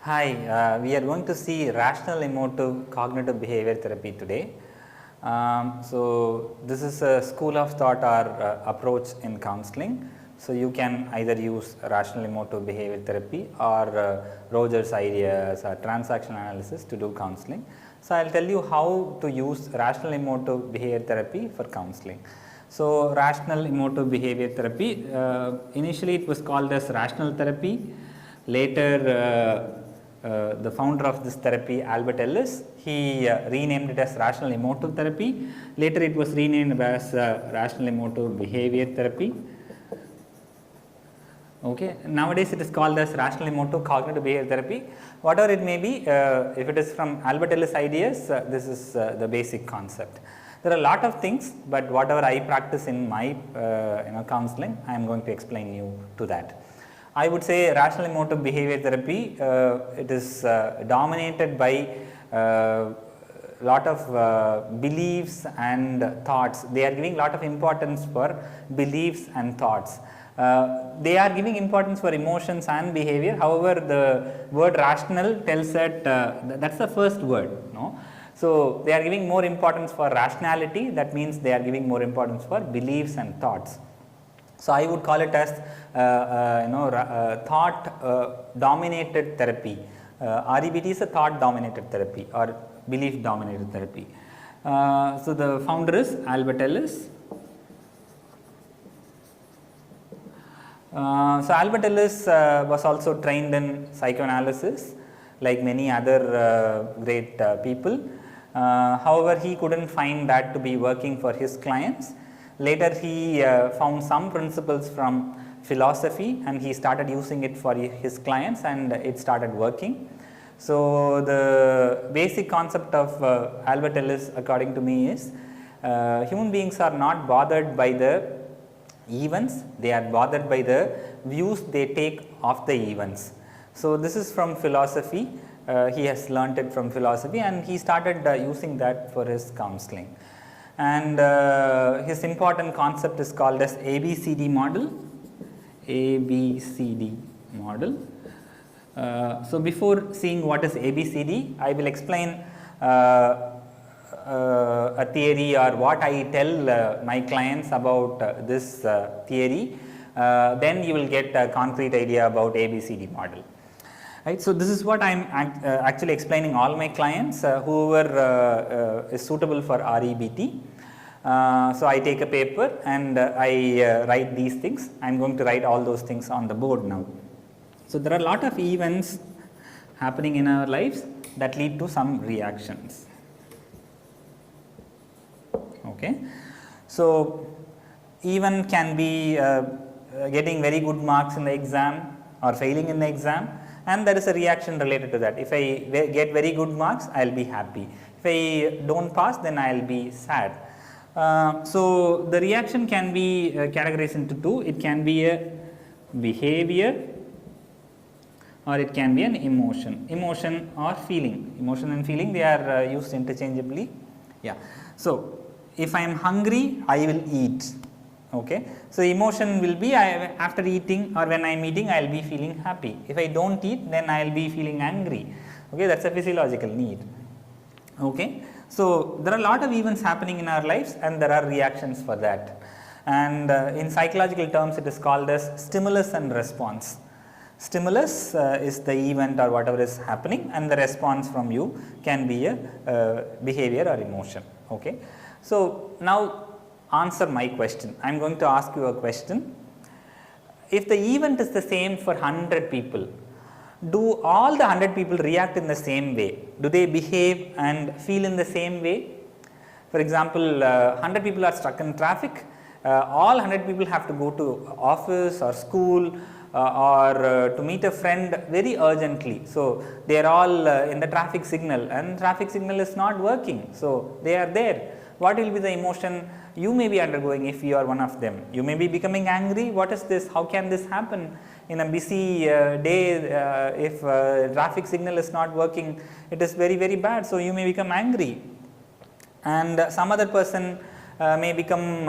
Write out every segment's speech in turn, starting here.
Hi, we are going to see rational emotive cognitive behavior therapy today. So, this is a school of thought or approach in counseling. So, you can either use rational emotive behavior therapy or Rogers ideas or transaction analysis to do counseling. So, I will tell you how to use rational emotive behavior therapy for counseling. So, rational emotive behavior therapy, initially it was called as rational therapy. Later, the founder of this therapy, Albert Ellis, he renamed it as rational emotive therapy. Later it was renamed as rational emotive behavior therapy. Okay. Nowadays it is called as rational emotive cognitive behavior therapy. Whatever it may be, if it is from Albert Ellis ideas, this is the basic concept. There are a lot of things, but whatever I practice in my counseling, I am going to explain you to that. I would say rational emotive behavior therapy, it is dominated by lot of beliefs and thoughts. They are giving lot of importance for beliefs and thoughts. They are giving importance for emotions and behavior. However, the word rational tells that that is the first word. No? So, they are giving more importance for rationality, that means they are giving more importance for beliefs and thoughts. So, I would call it as thought dominated therapy. REBT is a thought dominated therapy or belief dominated therapy. So, the founder is Albert Ellis. So, Albert Ellis was also trained in psychoanalysis like many other great people. However, he could not find that to be working for his clients. Later he found some principles from philosophy and he started using it for his clients and it started working. So, the basic concept of Albert Ellis according to me is human beings are not bothered by the events, they are bothered by the views they take of the events. So, this is from philosophy, he has learnt it from philosophy and he started using that for his counseling. And his important concept is called as ABCD model. ABCD model. So, before seeing what is ABCD, I will explain a theory or what I tell my clients about this theory. Then you will get a concrete idea about ABCD model. Right. So, this is what I am actually explaining all my clients whoever is suitable for REBT. So, I take a paper and I write these things. I am going to write all those things on the board now. So, there are a lot of events happening in our lives that lead to some reactions. Okay. So, even can be getting very good marks in the exam or failing in the exam, and there is a reaction related to that. If I get very good marks, I will be happy. If I do not pass, then I will be sad. So, the reaction can be categorized into two. It can be a behavior or it can be an emotion. Emotion or feeling. Emotion and feeling, they are used interchangeably. Yeah. So, if I am hungry, I will eat. Okay. So, emotion will be after eating or when I am eating, I will be feeling happy. If I do not eat, then I will be feeling angry. Okay. That is a physiological need. Okay. So, there are a lot of events happening in our lives and there are reactions for that. And in psychological terms, it is called as stimulus and response. Stimulus is the event or whatever is happening and the response from you can be a behavior or emotion. Okay. So, now answer my question. I am going to ask you a question. If the event is the same for 100 people, do all the 100 people react in the same way? Do they behave and feel in the same way? For example, 100 people are stuck in traffic, all 100 people have to go to office or school or to meet a friend very urgently. So, they are all in the traffic signal and traffic signal is not working. So, they are there. What will be the emotion you may be undergoing if you are one of them? You may be becoming angry. What is this? How can this happen? In a busy day, if traffic signal is not working, it is very, very bad. So, you may become angry. And some other person may become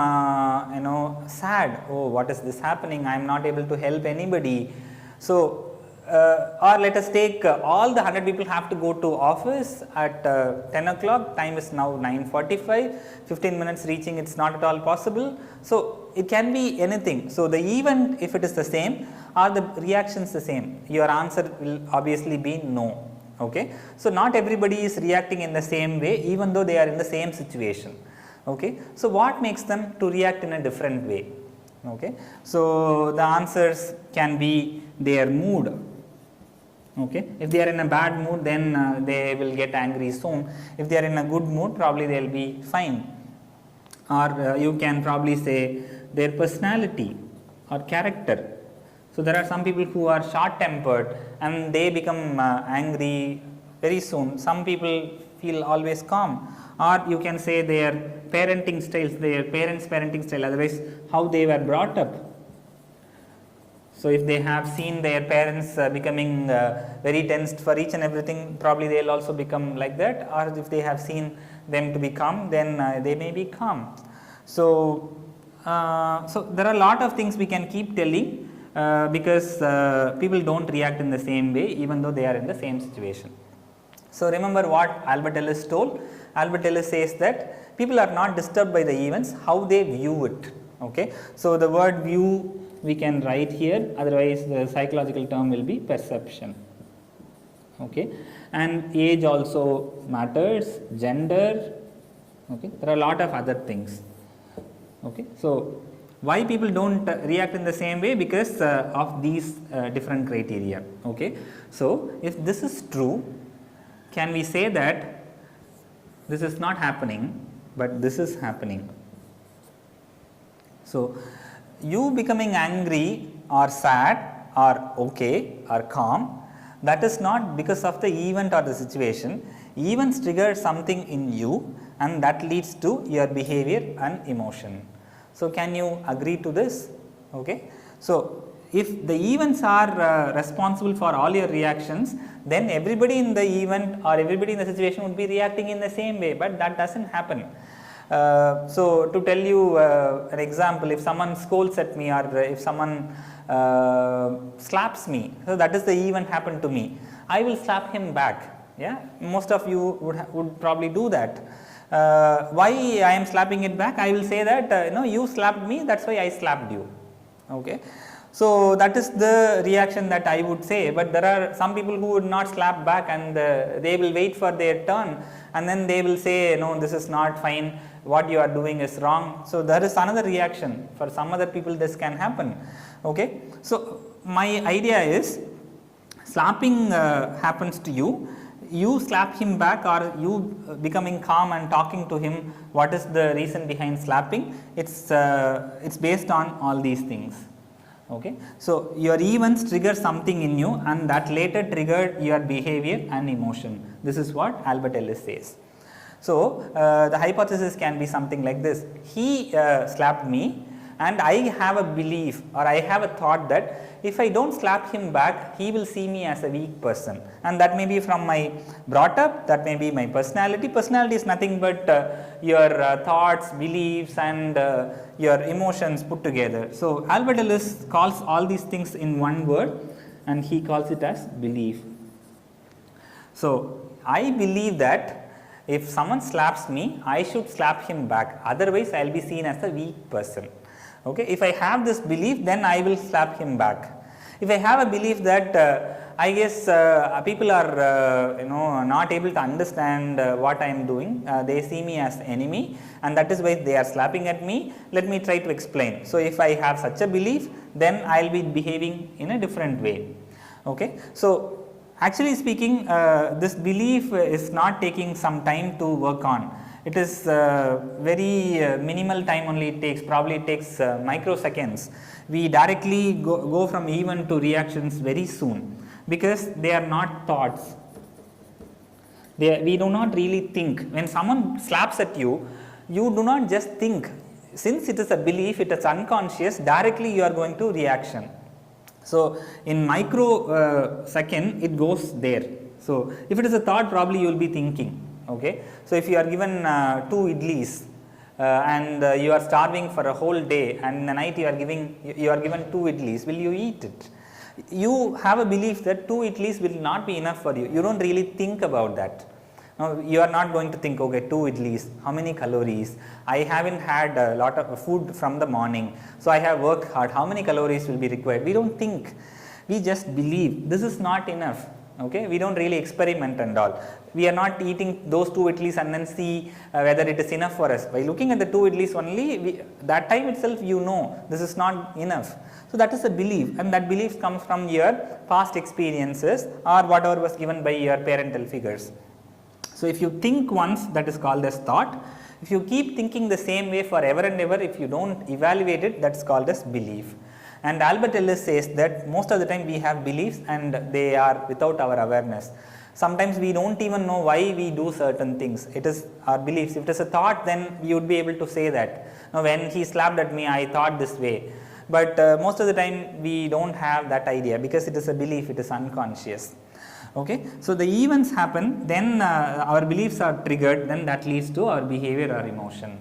sad. Oh, what is this happening? I am not able to help anybody. So, or let us take all the 100 people have to go to office at 10 o'clock, time is now 9:45, 15 minutes reaching, it's not at all possible. So, it can be anything. So, the event, if it is the same, are the reactions the same, your answer will obviously be no. Okay. So, not everybody is reacting in the same way, even though they are in the same situation. Okay. So, what makes them to react in a different way? Okay. So, the answers can be their mood. Okay. If they are in a bad mood, then they will get angry soon. If they are in a good mood, probably they will be fine. Or you can probably say their personality or character. So, there are some people who are short tempered and they become angry very soon. Some people feel always calm, or you can say their parenting styles, their parents' parenting style, otherwise how they were brought up. So, if they have seen their parents becoming very tensed for each and everything, probably they will also become like that, or if they have seen them to be calm, then they may be calm. So, there are a lot of things we can keep telling because people do not react in the same way even though they are in the same situation. So, remember what Albert Ellis told. Albert Ellis says that people are not disturbed by the events, how they view it. Okay. So, the word view we can write here, otherwise the psychological term will be perception. Okay. And age also matters, gender, okay. There are a lot of other things. Okay. So, why people do not react in the same way? Because of these different criteria. Okay. So, if this is true, can we say that this is not happening, but this is happening? So, you becoming angry or sad or okay or calm, that is not because of the event or the situation. Events trigger something in you and that leads to your behavior and emotion. So, can you agree to this? Okay. So, if the events are responsible for all your reactions, then everybody in the event or everybody in the situation would be reacting in the same way, but that does not happen. So, to tell you an example, if someone scolds at me or if someone slaps me, so that is the event happened to me, I will slap him back. Yeah, most of you would probably do that. Why I am slapping it back? I will say that no, you slapped me, that is why I slapped you. Okay. So, that is the reaction that I would say, but there are some people who would not slap back and they will wait for their turn and then they will say, no, this is not fine, what you are doing is wrong. So, there is another reaction. For some other people this can happen. Okay. So, my idea is slapping happens to you, you slap him back or you becoming calm and talking to him, what is the reason behind slapping? It's based on all these things. Okay. So, your events trigger something in you and that later triggered your behavior and emotion. This is what Albert Ellis says. So, the hypothesis can be something like this. He slapped me and I have a belief or I have a thought that if I do not slap him back, he will see me as a weak person, and that may be from my brought up, that may be my personality. Personality is nothing but your thoughts, beliefs and your emotions put together. So, Albert Ellis calls all these things in one word and he calls it as belief. So, I believe that if someone slaps me, I should slap him back, otherwise I will be seen as a weak person. Okay. If I have this belief, then I will slap him back. If I have a belief that I guess people are not able to understand what I am doing, they see me as enemy and that is why they are slapping at me, let me try to explain. So, if I have such a belief, then I will be behaving in a different way. Okay. So, actually speaking, this belief is not taking some time to work on. It is very minimal time only it takes, probably it takes microseconds. We directly go from event to reactions very soon because they are not thoughts. We do not really think. When someone slaps at you, you do not just think. Since it is a belief, it is unconscious, directly you are going to reaction. So, in microsecond it goes there. So, if it is a thought, probably you will be thinking. Okay. So, if you are given 2 idlis and you are starving for a whole day and in the night you are given 2 idlis, will you eat it? You have a belief that 2 idlis will not be enough for you. You don't really think about that. Now, you are not going to think, okay, 2 idlis, how many calories? I haven't had a lot of food from the morning, so I have worked hard. How many calories will be required? We don't think. We just believe this is not enough. Okay, we don't really experiment and all. We are not eating those 2 idlis and then see whether it is enough for us. By looking at the 2 idlis only, that time itself you know this is not enough. So that is a belief, and that belief comes from your past experiences or whatever was given by your parental figures. So if you think once, that is called as thought. If you keep thinking the same way forever and ever, if you don't evaluate it, that is called as belief. And Albert Ellis says that most of the time we have beliefs and they are without our awareness. Sometimes we don't even know why we do certain things. It is our beliefs. If it is a thought, then you would be able to say that. Now, when he slapped at me, I thought this way. But most of the time we don't have that idea because it is a belief, it is unconscious. Okay. So, the events happen, then our beliefs are triggered, then that leads to our behavior or emotion.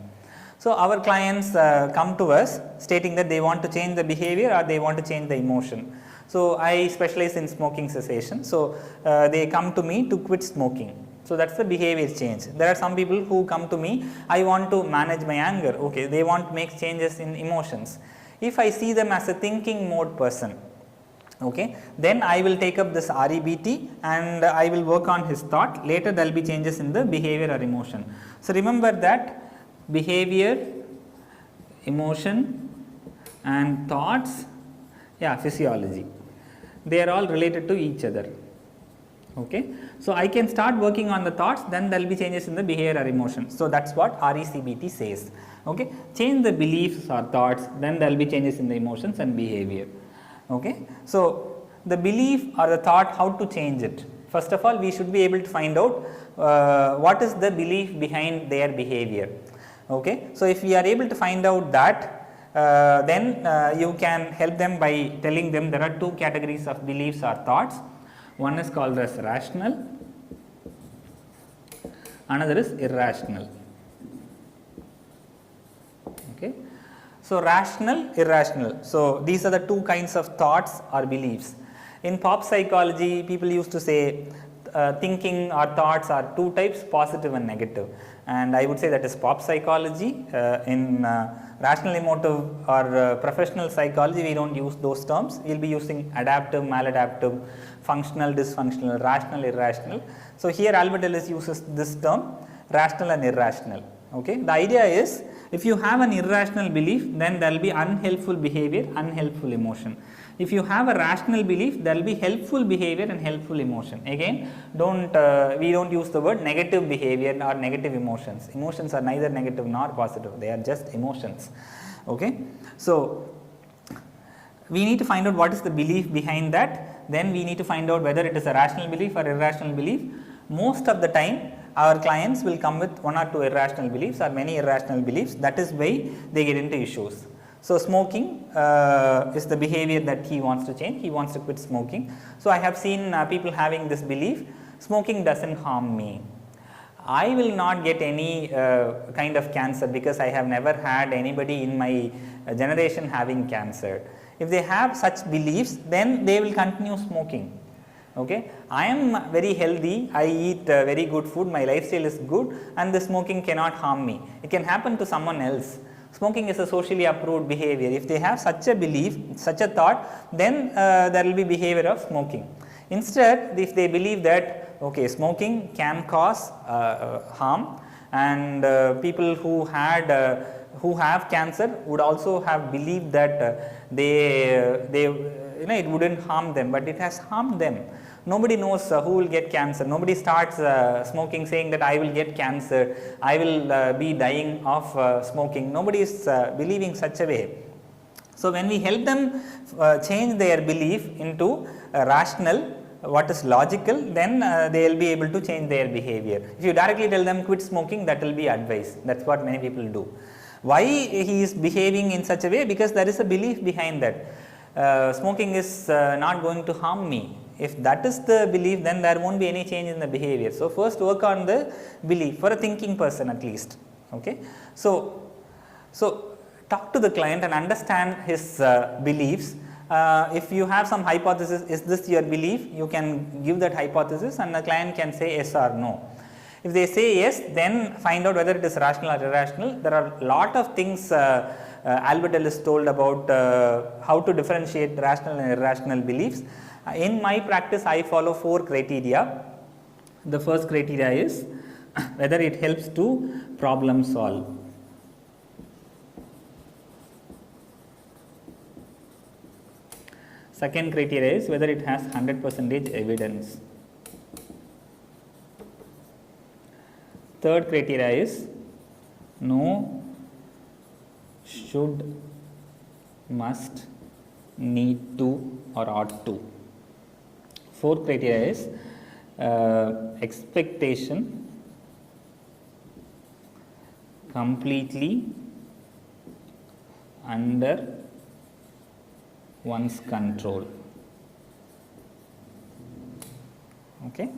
So, our clients come to us stating that they want to change the behavior or they want to change the emotion. So, I specialize in smoking cessation. So, they come to me to quit smoking. So, that is the behavior change. There are some people who come to me, I want to manage my anger. Okay, they want to make changes in emotions. If I see them as a thinking mode person, okay, then I will take up this REBT and I will work on his thought. Later there will be changes in the behavior or emotion. So, remember that behavior, emotion and thoughts, physiology, they are all related to each other. Okay. So, I can start working on the thoughts, then there will be changes in the behavior or emotion. So, that is what RECBT says. Okay. Change the beliefs or thoughts, then there will be changes in the emotions and behavior. Okay. So, the belief or the thought, how to change it? First of all, we should be able to find out what is the belief behind their behavior. Okay. So, if we are able to find out that, then you can help them by telling them there are 2 categories of beliefs or thoughts. One is called as rational, another is irrational. Okay. So, rational, irrational. So, these are the 2 kinds of thoughts or beliefs. In pop psychology, people used to say thinking or thoughts are 2 types, positive and negative, and I would say that is pop psychology. In rational, emotive or professional psychology, we do not use those terms. We will be using adaptive, maladaptive, functional, dysfunctional, rational, irrational. So, here Albert Ellis uses this term rational and irrational. Okay. The idea is, if you have an irrational belief, then there will be unhelpful behavior, unhelpful emotion. If you have a rational belief, there will be helpful behavior and helpful emotion. Again, we don't use the word negative behavior or negative emotions. Emotions are neither negative nor positive, they are just emotions. Okay. So, we need to find out what is the belief behind that, then we need to find out whether it is a rational belief or irrational belief. Most of the time, our clients will come with 1 or 2 irrational beliefs or many irrational beliefs. That is why they get into issues. So, smoking is the behavior that he wants to change, he wants to quit smoking. So, I have seen people having this belief, smoking does not harm me. I will not get any kind of cancer because I have never had anybody in my generation having cancer. If they have such beliefs, then they will continue smoking. Okay. I am very healthy, I eat very good food, my lifestyle is good and the smoking cannot harm me. It can happen to someone else. Smoking is a socially approved behavior. If they have such a belief, such a thought, then there will be behavior of smoking. Instead, if they believe that okay, smoking can cause harm, and people who have cancer would also have believed that it wouldn't harm them, but it has harmed them. Nobody knows who will get cancer. Nobody starts smoking saying that I will get cancer, I will be dying of smoking. Nobody is believing such a way. So, when we help them change their belief into rational, what is logical, then they will be able to change their behavior. If you directly tell them quit smoking, that will be advice. That is what many people do. Why he is behaving in such a way? Because there is a belief behind that. Smoking is not going to harm me. If that is the belief, then there won't be any change in the behavior. So, first work on the belief for a thinking person at least. Okay. So talk to the client and understand his beliefs If you have some hypothesis, is this your belief, you can give that hypothesis and the client can say yes or no. If they say yes, then find out whether it is rational or irrational. There are lot of things Albert Ellis told about how to differentiate rational and irrational beliefs. In my practice, I follow 4 criteria. The first criteria is whether it helps to problem solve. Second criteria is whether it has 100% evidence. Third criteria is no, should, must, need to or ought to. Fourth criteria is expectation, completely under one's control. Okay.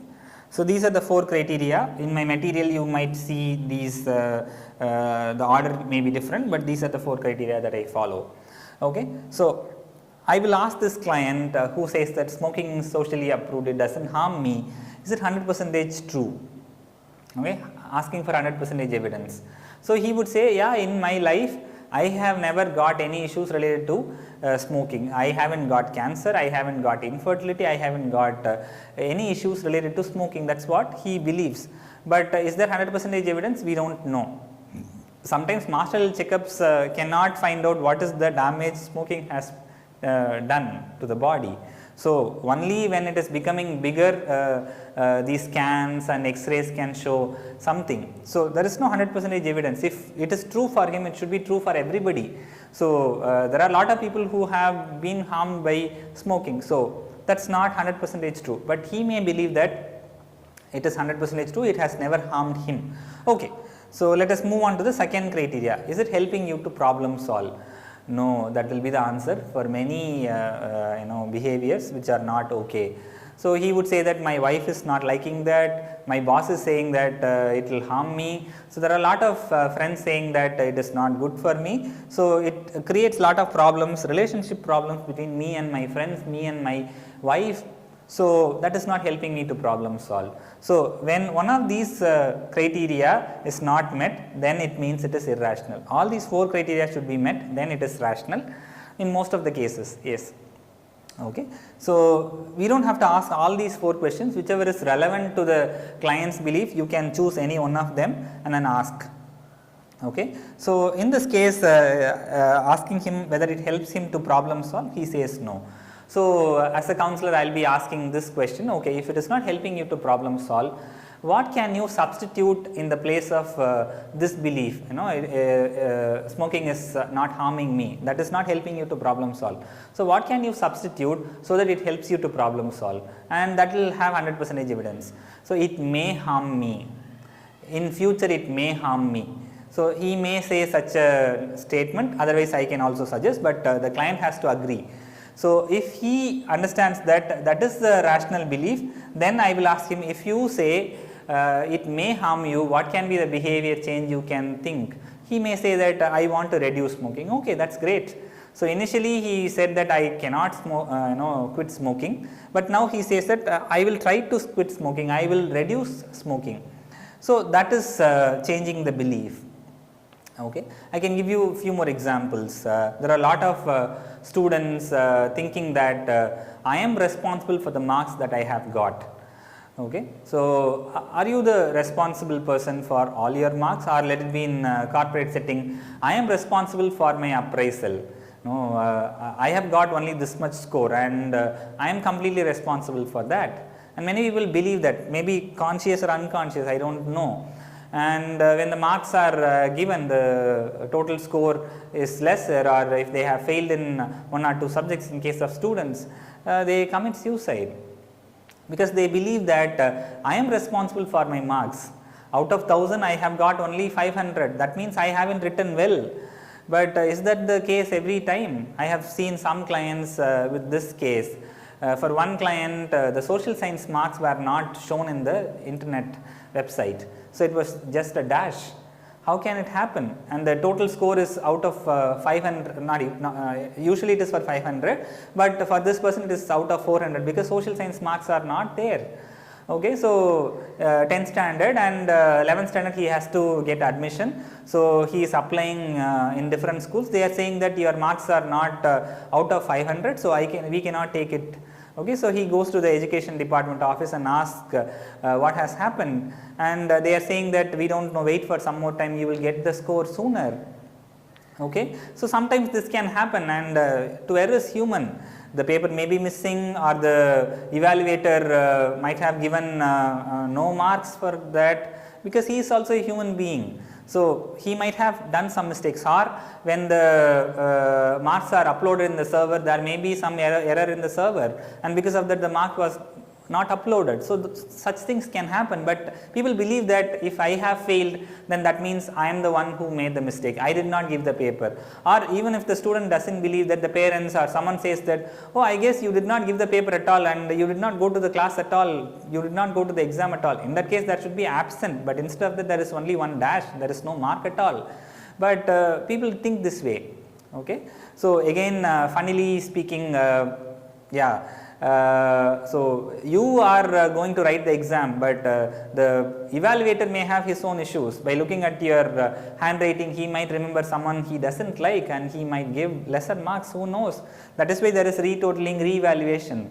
So, these are the 4 criteria. In my material you might see these, the order may be different, but these are the 4 criteria that I follow. Okay. So, I will ask this client who says that smoking is socially approved, it does not harm me, is it 100% true? Okay. Asking for 100% evidence. So, he would say, yeah, in my life I have never got any issues related to smoking. I haven't got cancer, I haven't got infertility, I haven't got any issues related to smoking. That is what he believes. But is there 100% evidence? We do not know. Sometimes master level checkups cannot find out what is the damage smoking has done to the body. So, only when it is becoming bigger, these scans and x-rays can show something. So, there is no 100% evidence. If it is true for him, it should be true for everybody. So, there are a lot of people who have been harmed by smoking. So, that is not 100% true, but he may believe that it is 100% true, it has never harmed him. Okay. So, let us move on to the second criteria. Is it helping you to problem solve? No, that will be the answer for many behaviors which are not okay. So, he would say that my wife is not liking that, my boss is saying that it will harm me. So, there are a lot of friends saying that it is not good for me. So, it creates lot of problems, relationship problems between me and my friends, me and my wife. So, that is not helping me to problem solve. So, when one of these criteria is not met, then it means it is irrational. All these 4 criteria should be met, then it is rational in most of the cases, yes. Okay. So, we do not have to ask all these 4 questions, whichever is relevant to the client's belief, you can choose any one of them and then ask. Okay. So, in this case asking him whether it helps him to problem solve, he says no. So, as a counselor I will be asking this question, okay, if it is not helping you to problem solve, what can you substitute in the place of this belief, smoking is not harming me, that is not helping you to problem solve. So, what can you substitute so that it helps you to problem solve, and that will have 100% evidence. So, it may harm me, in future it may harm me. So, he may say such a statement, otherwise I can also suggest, but the client has to agree. So, if he understands that that is the rational belief, then I will ask him, if you say it may harm you, what can be the behavior change you can think? He may say that I want to reduce smoking. Okay, that is great. So, initially he said that I cannot smoke, quit smoking, but now he says that I will try to quit smoking, I will reduce smoking. So, that is changing the belief. Okay. I can give you a few more examples. There are a lot of students thinking that I am responsible for the marks that I have got. Okay. So, are you the responsible person for all your marks, or let it be in corporate setting, I am responsible for my appraisal. No, I have got only this much score and I am completely responsible for that. And many people believe that, maybe conscious or unconscious, I do not know. And when the marks are given, the total score is lesser, or if they have failed in 1 or 2 subjects in case of students, they commit suicide, because they believe that I am responsible for my marks. Out of 1000 I have got only 500, that means I have not written well. But is that the case every time? I have seen some clients with this case. For one client, the social science marks were not shown in the internet website. So, it was just a dash. how can it happen? And the total score is out of 500, usually it is for 500, but for this person it is out of 400 because social science marks are not there. Okay, so 10th standard and 11th standard he has to get admission. So he is applying in different schools. They are saying that your marks are not out of 500, so we cannot take it. Okay, so he goes to the education department office and asks what has happened, and they are saying that we don't know, wait for some more time, you will get the score sooner. Okay, so sometimes this can happen, and to err is human. The paper may be missing, or the evaluator might have given no marks for that, because he is also a human being. So he might have done some mistakes, or when the marks are uploaded in the server, there may be some error in the server, and because of that the mark was not uploaded. So such things can happen, but people believe that if I have failed, then that means I am the one who made the mistake, I did not give the paper. Or even if the student doesn't believe, that the parents or someone says that, oh, I guess you did not give the paper at all, and you did not go to the class at all, you did not go to the exam at all. In that case, that should be absent, but instead of that there is only one dash, there is no mark at all. But people think this way. Okay, so again, funnily speaking, so you are going to write the exam, but the evaluator may have his own issues. By looking at your handwriting, he might remember someone he doesn't like, and he might give lesser marks, who knows. That is why there is retotaling, reevaluation.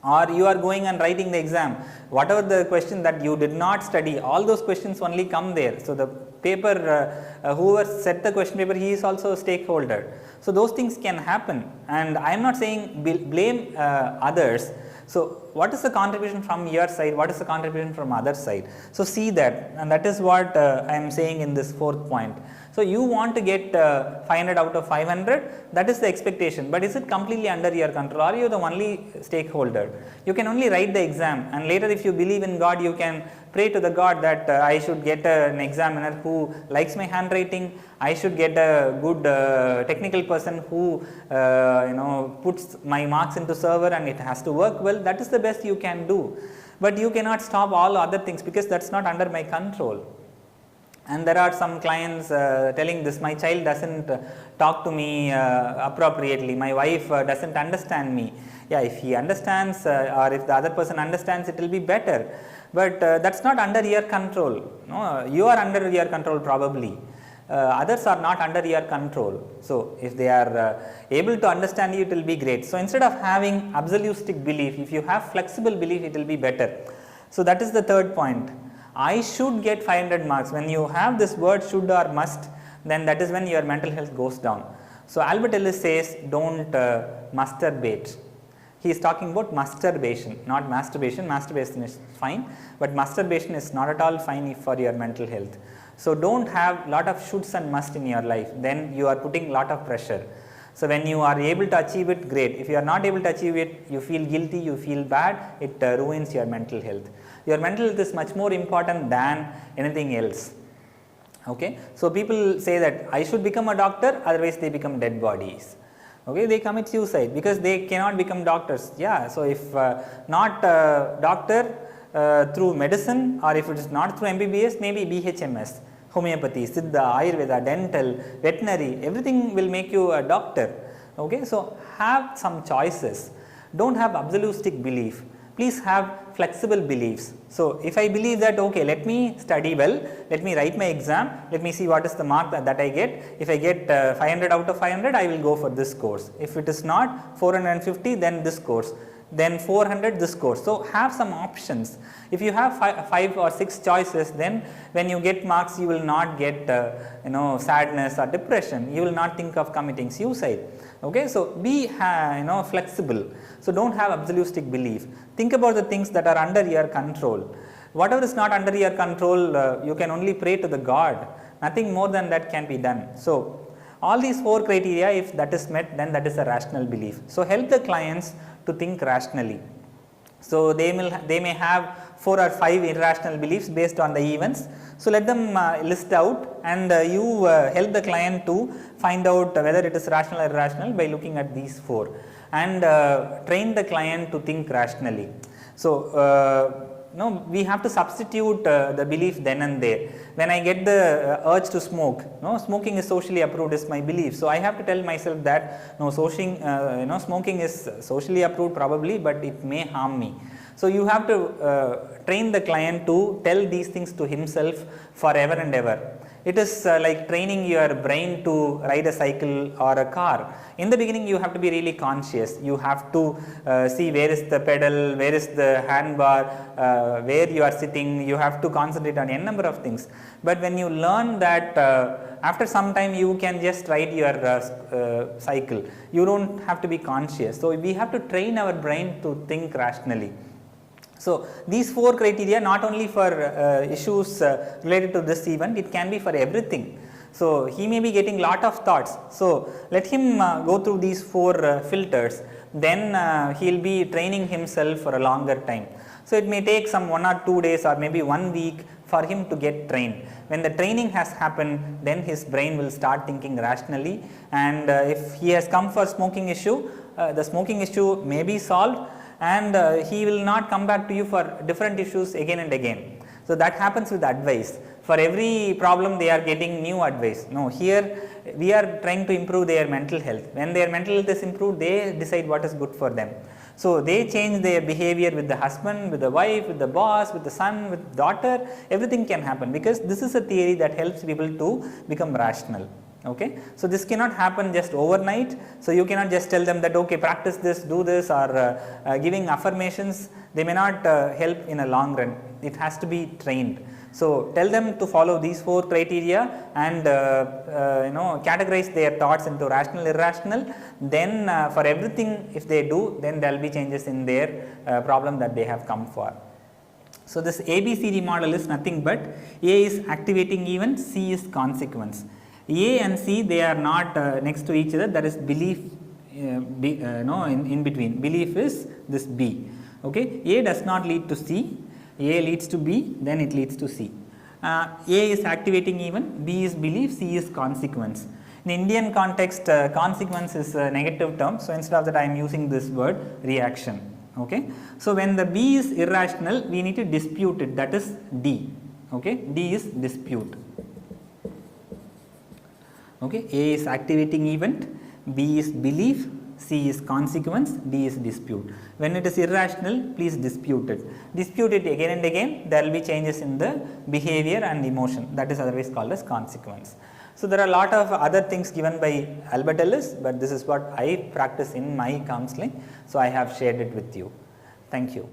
Or you are going and writing the exam, whatever the question that you did not study, all those questions only come there. So the paper, whoever set the question paper, he is also a stakeholder. So those things can happen, and I am not saying blame others. So what is the contribution from your side, what is the contribution from other side? So see that, and that is what I am saying in this fourth point. So you want to get 500 out of 500, that is the expectation, but is it completely under your control? Are you the only stakeholder? You can only write the exam, and later if you believe in God, you can pray to the God that I should get an examiner who likes my handwriting, I should get a good technical person who puts my marks into server and it has to work well. That is the best you can do, but you cannot stop all other things, because that is not under my control. And there are some clients telling this, my child doesn't talk to me appropriately, my wife doesn't understand me. Yeah, if he understands or if the other person understands, it will be better, but that is not under your control. No, you are under your control probably. Others are not under your control. So if they are able to understand you, it will be great. So instead of having absolutistic belief, if you have flexible belief, it will be better. So that is the third point. I should get 500 marks. When you have this word should or must, then that is when your mental health goes down. So Albert Ellis says, don't masturbate. He is talking about masturbation, not masturbation. Masturbation is fine, but masturbation is not at all fine for your mental health. So don't have lot of shoulds and must in your life, then you are putting lot of pressure. So when you are able to achieve it, great. If you are not able to achieve it, you feel guilty, you feel bad, it ruins your mental health. Your mental health is much more important than anything else. Okay, so people say that I should become a doctor, otherwise they become dead bodies. Okay, they commit suicide because they cannot become doctors. Yeah, so if not doctor through medicine, or if it is not through MBBS, maybe BHMS, homeopathy, Siddha, Ayurveda, dental, veterinary, everything will make you a doctor. Okay, so have some choices. Don't have absolutistic belief. Please have flexible beliefs. So if I believe that, okay, let me study well, let me write my exam, let me see what is the mark that I get. If I get 500 out of 500, I will go for this course. If it is not 450, then this course. Then 400 this course. So have some options. If you have five or six choices, then when you get marks, you will not get sadness or depression. You will not think of committing suicide. Okay, so be flexible. So don't have absolutistic belief. Think about the things that are under your control. Whatever is not under your control, you can only pray to the God. Nothing more than that can be done. So all these four criteria, if that is met, then that is a rational belief. So help the clients to think rationally. So they may have 4 or 5 irrational beliefs based on the events. So let them list out, and you help the client to find out whether it is rational or irrational by looking at these 4, and train the client to think rationally. So no, we have to substitute the belief then and there. When I get the urge to smoke, no, smoking is socially approved is my belief. So I have to tell myself that no, smoking is socially approved probably, but it may harm me. So you have to train the client to tell these things to himself forever and ever. It is like training your brain to ride a cycle or a car. In the beginning, you have to be really conscious. You have to see where is the pedal, where is the handbar, where you are sitting. You have to concentrate on a number of things. But when you learn that after some time you can just ride your cycle, you don't have to be conscious. So we have to train our brain to think rationally. So these 4 criteria not only for issues related to this event, it can be for everything. So he may be getting lot of thoughts. So let him go through these 4 filters, then he will be training himself for a longer time. So it may take some 1 or 2 days or maybe 1 week for him to get trained. When the training has happened, then his brain will start thinking rationally, and if he has come for smoking issue, the smoking issue may be solved, and he will not come back to you for different issues again and again. So that happens with advice. For every problem they are getting new advice. No, here we are trying to improve their mental health. When their mental health is improved, they decide what is good for them. So they change their behavior with the husband, with the wife, with the boss, with the son, with daughter. Everything can happen, because this is a theory that helps people to become rational. Okay. So this cannot happen just overnight. So you cannot just tell them that okay, practice this, do this, or giving affirmations, they may not help in a long run. It has to be trained. So tell them to follow these 4 criteria and categorize their thoughts into rational, irrational. Then for everything, if they do, then there will be changes in their problem that they have come for. So this ABCD model is nothing but A is activating event, C is consequence. A and C, they are not next to each other, that is belief in between. Belief is this B. Okay. A does not lead to C, A leads to B, then it leads to C. A is activating event, B is belief, C is consequence. In Indian context, consequence is a negative term, so instead of that I am using this word reaction. Okay. So when the B is irrational, we need to dispute it, that is D. Okay. D is dispute. Okay. A is activating event, B is belief, C is consequence, D is dispute. When it is irrational, please dispute it. Dispute it again and again, there will be changes in the behavior and emotion, that is otherwise called as consequence. So there are a lot of other things given by Albert Ellis, but this is what I practice in my counseling, so I have shared it with you. Thank you.